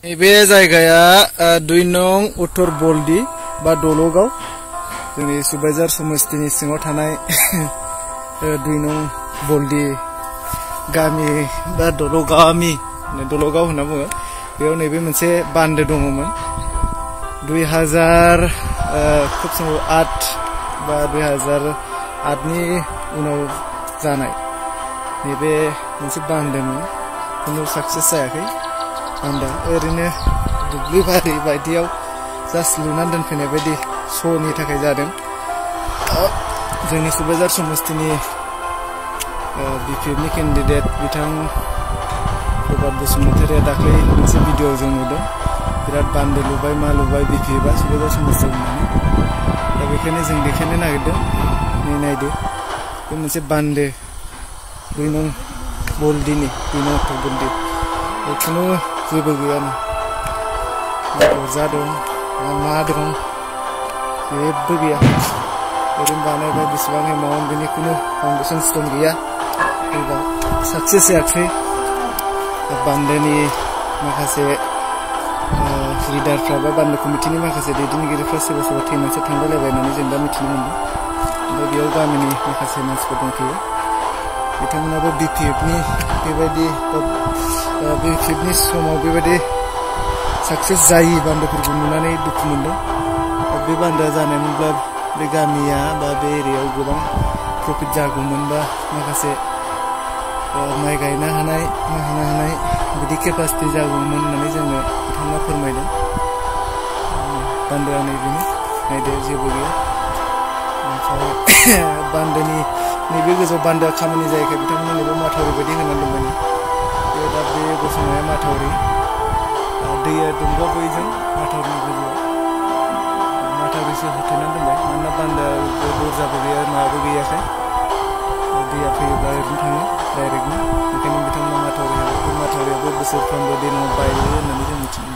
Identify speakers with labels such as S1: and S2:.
S1: नैबे जायगाया 2 नं उत्तर बल्दी बा दलगाव जोंनि सुबाइजार समस्तिनि सिङाव थानाय 2 नं बल्दी गामि बा दलगाव होनना बुङो। बेयाव नैबे मोनसे बान्दो दङमोन 2008 बा 2008 नि उनाव जानाय नैबे मोनसे बान्दोमोन खुनु साक्सेस जायाखै। बान्दो ओरैनो दुब्लि बारि बायदियाव जास्ट लुनानै दोनफैनाय बायदि श'नि थाखाय जादों। जोंनि सुबाइजार समस्तिनि बिपिएफनि केन्डिडेट बिथां प्रभात बसुमतारिया दाख्लै मोनसे भिडिअ जों नुदों बिराद बान्दो लुबाय मा लुबाय बिपिएफआ सुबाइजार समस्तियाव होननानै। दा बेखायनो जों देखायनो नागिरदों नै नायदो बे मोनसे बान्दो 2 नं बल्दीनि 2 नं उत्तर बल्दी खुनु जेबो गैयानो दरजा दं मा दं जेबो गैया ओरैनो बानायबाय बेसेबां एमाउन्ट बेनि खुनु फाउन्डेसन स्टोन गैया एबा साक्सेस जायाखै। बान्दोनि माखासे लिडारफ्रा बा बान्दो कमिटिनि माखासे दैदेनगिरिफ्रा सोरबा सोरबा थैनानैसो थांलायलायबाय होननानै जों दा मिथिनो मोनदों। ओमफ्राय बेयाव गामिनि माखासे मानसिफोर दंफैयो बिथांमोनाबो बिपिएफनि बेबायदि बिपिएफनि समाव बेबायदि साक्सेस जायि बान्दोफोरखौ नुनानै दुखु मोनदों। बे बान्दोआ जानायमोनब्ला बे गामिया बा बे एरियायाव गोबां प्रफिट जागौमोन बा माखासे माइ गायनो हानाय मा होनो हानाय बिदि केपासिटि जागौमोन होननानै जोंनो बिथांमोना फोरमायदों। बान्दोआ नैबेनो नायदो जेबो गैया। ओमफ्राय बान्दोनि नैबे गोजौ बान्दोआ खामानि जायाखै बिथांमोना नैबे माथावरि बायदि होनानै दोनबाय। बे दा बे गसंनाया माथावरि दैया दुंबा बैजों माथावरिनि गोजौआव माथावरिसो होथेनानै दोनबाय मानोना बान्दोआ दरजाबो गैया माबाबो गैयाखाय दैया फैयोब्ला ओरैनो थाङो डाइरेक्टनो। बेखायनो बिथांमोना माथावरि होबाय। बे माथावरियाबो बोसोरफ्रोमबो दैनाव बायो होननानै जों मिथियो।